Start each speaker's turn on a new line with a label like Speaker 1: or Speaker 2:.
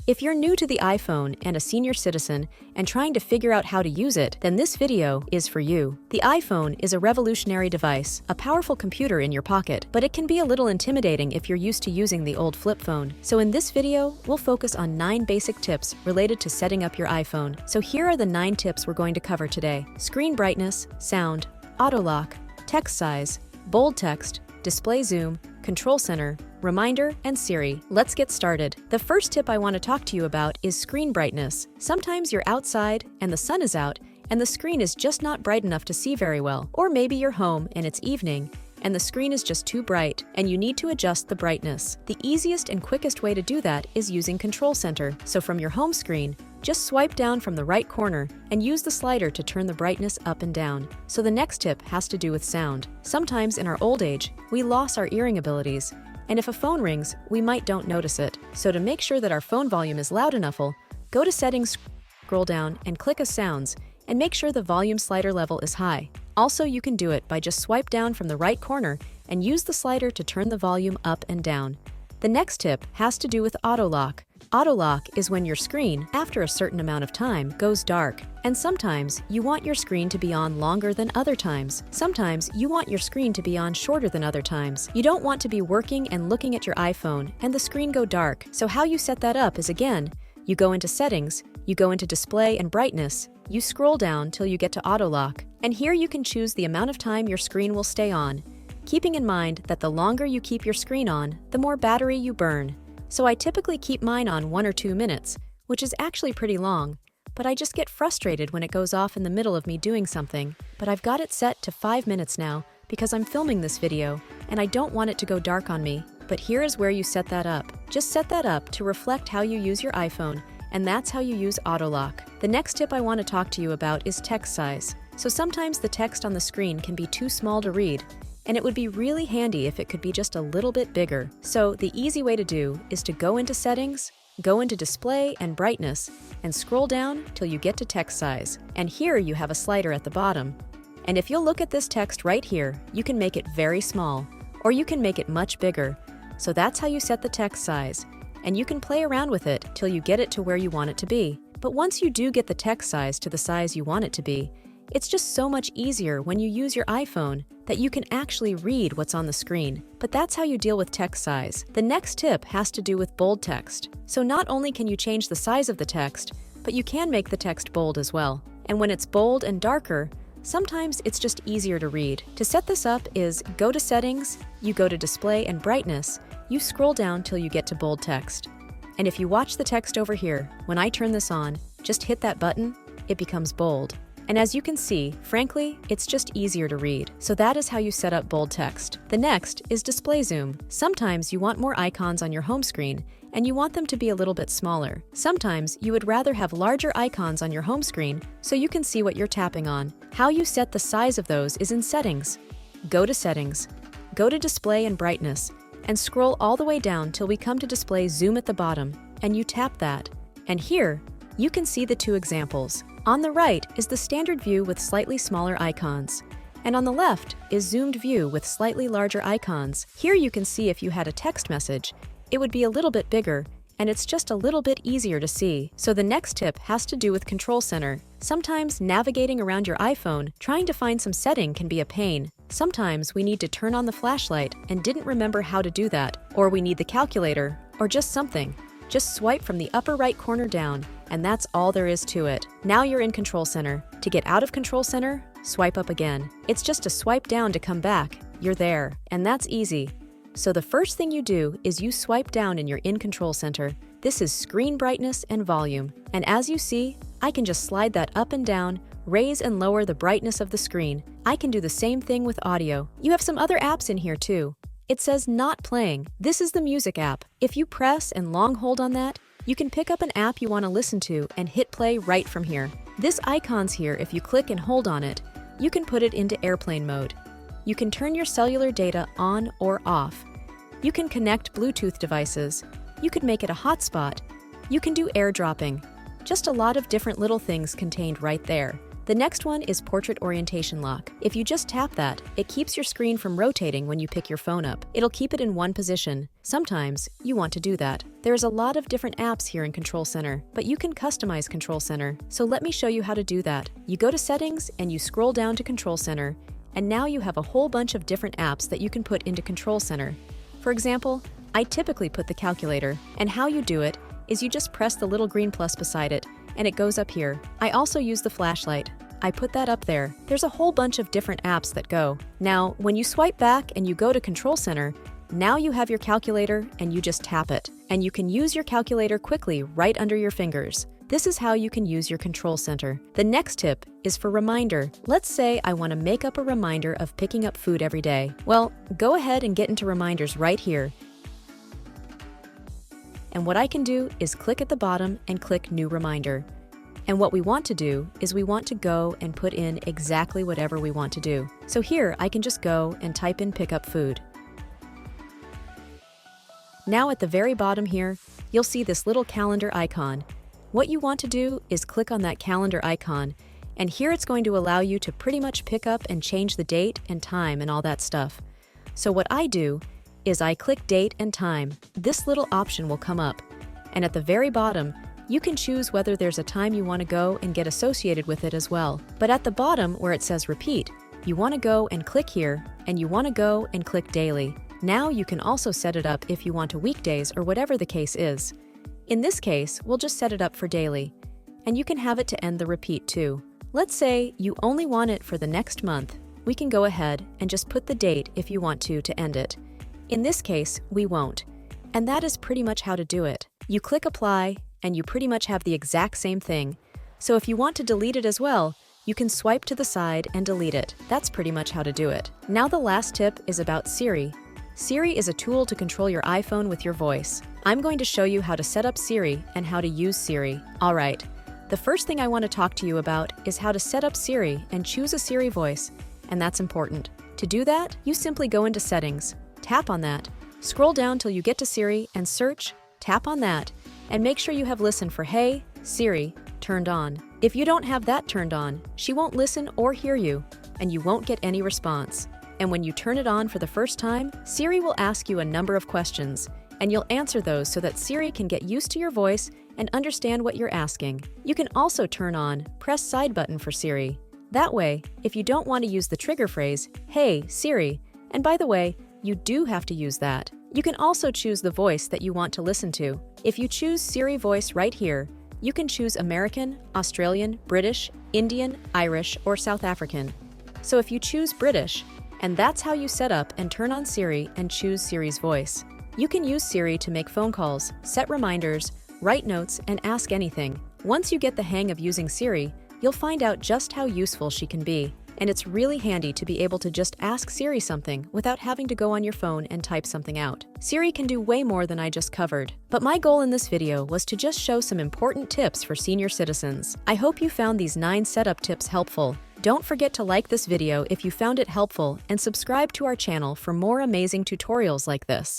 Speaker 1: If you're new to the iPhone and a senior citizen and trying to figure out how to use it, then this video is for you. The iPhone is a revolutionary device, a powerful computer in your pocket, but it can be a little intimidating if you're used to using the old flip phone. So in this video, we'll focus on 9 basic tips related to setting up your iPhone. So here are the 9 tips we're going to cover today. Screen brightness, sound, auto lock, text size, bold text, display zoom, control center, reminder, and Siri. Let's get started. The first tip I want to talk to you about is screen brightness. Sometimes you're outside and the sun is out and the screen is just not bright enough to see very well. Or maybe you're home and it's evening and the screen is just too bright and you need to adjust the brightness. The easiest and quickest way to do that is using Control Center. So from your home screen, just swipe down from the right corner and use the slider to turn the brightness up and down. So the next tip has to do with sound. Sometimes in our old age, we lost our hearing abilities, and if a phone rings, we might don't notice it. So to make sure that our phone volume is loud enough, go to Settings, scroll down, and click Sounds, and make sure the volume slider level is high. Also, you can do it by just swipe down from the right corner and use the slider to turn the volume up and down. The next tip has to do with auto lock. Auto lock is when your screen, after a certain amount of time, goes dark. And sometimes you want your screen to be on longer than other times. Sometimes you want your screen to be on shorter than other times. You don't want to be working and looking at your iPhone and the screen go dark. So how you set that up is, again, you go into Settings, you go into Display and Brightness, you scroll down till you get to auto lock, and here you can choose the amount of time your screen will stay on, keeping in mind that the longer you keep your screen on, the more battery you burn. So I typically keep mine on 1 or 2 minutes, which is actually pretty long, but I just get frustrated when it goes off in the middle of me doing something. But I've got it set to 5 minutes now because I'm filming this video and I don't want it to go dark on me. But here is where you set that up. Just set that up to reflect how you use your iPhone, and that's how you use auto lock. The next tip I want to talk to you about is text size. So sometimes the text on the screen can be too small to read, and it would be really handy if it could be just a little bit bigger. So the easy way to do is to go into Settings, go into Display and Brightness, and scroll down till you get to text size. And here you have a slider at the bottom. And if you'll look at this text right here, you can make it very small, or you can make it much bigger. So that's how you set the text size. And you can play around with it till you get it to where you want it to be. But once you do get the text size to the size you want it to be, it's just so much easier when you use your iPhone that you can actually read what's on the screen. But that's how you deal with text size. The next tip has to do with bold text. So not only can you change the size of the text, but you can make the text bold as well. And when it's bold and darker, sometimes it's just easier to read. To set this up is go to Settings, you go to Display and Brightness, you scroll down till you get to bold text. And if you watch the text over here, when I turn this on, just hit that button, it becomes bold. And as you can see, frankly, it's just easier to read. So that is how you set up bold text. The next is display zoom. Sometimes you want more icons on your home screen, and you want them to be a little bit smaller. Sometimes you would rather have larger icons on your home screen so you can see what you're tapping on. How you set the size of those is in Settings. Go to Settings, go to Display and Brightness, and scroll all the way down till we come to Display Zoom at the bottom, and you tap that. And here, you can see the 2 examples. On the right is the standard view with slightly smaller icons, and on the left is zoomed view with slightly larger icons. Here you can see if you had a text message, it would be a little bit bigger, and it's just a little bit easier to see. So the next tip has to do with Control Center. Sometimes navigating around your iPhone, trying to find some setting can be a pain. Sometimes we need to turn on the flashlight and didn't remember how to do that, or we need the calculator, or just something. Just swipe from the upper right corner down, and that's all there is to it. Now you're in Control Center. To get out of Control Center, swipe up again. It's just a swipe down to come back. You're there, and that's easy. So the first thing you do is you swipe down and you're in Control Center. This is screen brightness and volume. And as you see, I can just slide that up and down, raise and lower the brightness of the screen. I can do the same thing with audio. You have some other apps in here too. It says not playing. This is the music app. If you press and long hold on that, you can pick up an app you want to listen to and hit play right from here. This icon's here. If you click and hold on it, you can put it into airplane mode. You can turn your cellular data on or off. You can connect Bluetooth devices. You could make it a hotspot. You can do airdropping. Just a lot of different little things contained right there. The next one is portrait orientation lock. If you just tap that, it keeps your screen from rotating when you pick your phone up. It'll keep it in one position. Sometimes you want to do that. There's a lot of different apps here in Control Center, but you can customize Control Center. So let me show you how to do that. You go to Settings and you scroll down to Control Center, and now you have a whole bunch of different apps that you can put into Control Center. For example, I typically put the calculator, and how you do it is you just press the little green plus beside it, and it goes up here. I also use the flashlight. I put that up there. There's a whole bunch of different apps that go. Now, when you swipe back and you go to Control Center, now you have your calculator and you just tap it. And you can use your calculator quickly right under your fingers. This is how you can use your Control Center. The next tip is for reminder. Let's say I want to make up a reminder of picking up food every day. Well, go ahead and get into reminders right here. And what I can do is click at the bottom and click New Reminder. And what we want to do is we want to go and put in exactly whatever we want to do. So here I can just go and type in pick up food. Now at the very bottom here, you'll see this little calendar icon. What you want to do is click on that calendar icon, and here it's going to allow you to pretty much pick up and change the date and time and all that stuff. So what I do is I click date and time. This little option will come up, and at the very bottom, you can choose whether there's a time you want to go and get associated with it as well. But at the bottom where it says repeat, you want to go and click here, and you want to go and click daily. Now you can also set it up if you want to weekdays or whatever the case is. In this case, we'll just set it up for daily, and you can have it to end the repeat too. Let's say you only want it for the next month. We can go ahead and just put the date if you want to end it. In this case, we won't. And that is pretty much how to do it. You click apply, and you pretty much have the exact same thing. So if you want to delete it as well, you can swipe to the side and delete it. That's pretty much how to do it. Now the last tip is about Siri. Siri is a tool to control your iPhone with your voice. I'm going to show you how to set up Siri and how to use Siri. All right, the first thing I want to talk to you about is how to set up Siri and choose a Siri voice, and that's important. To do that, you simply go into Settings, tap on that, scroll down till you get to Siri and search, tap on that, and make sure you have Listen for Hey, Siri turned on. If you don't have that turned on, she won't listen or hear you, and you won't get any response. And when you turn it on for the first time, Siri will ask you a number of questions, and you'll answer those so that Siri can get used to your voice and understand what you're asking. You can also turn on Press Side button for Siri. That way, if you don't want to use the trigger phrase, Hey, Siri, and by the way, you do have to use that. You can also choose the voice that you want to listen to. If you choose Siri voice right here, you can choose American, Australian, British, Indian, Irish, or South African. So if you choose British, and that's how you set up and turn on Siri and choose Siri's voice. You can use Siri to make phone calls, set reminders, write notes, and ask anything. Once you get the hang of using Siri, you'll find out just how useful she can be. And it's really handy to be able to just ask Siri something without having to go on your phone and type something out. Siri can do way more than I just covered. But my goal in this video was to just show some important tips for senior citizens. I hope you found these 9 setup tips helpful. Don't forget to like this video if you found it helpful and subscribe to our channel for more amazing tutorials like this.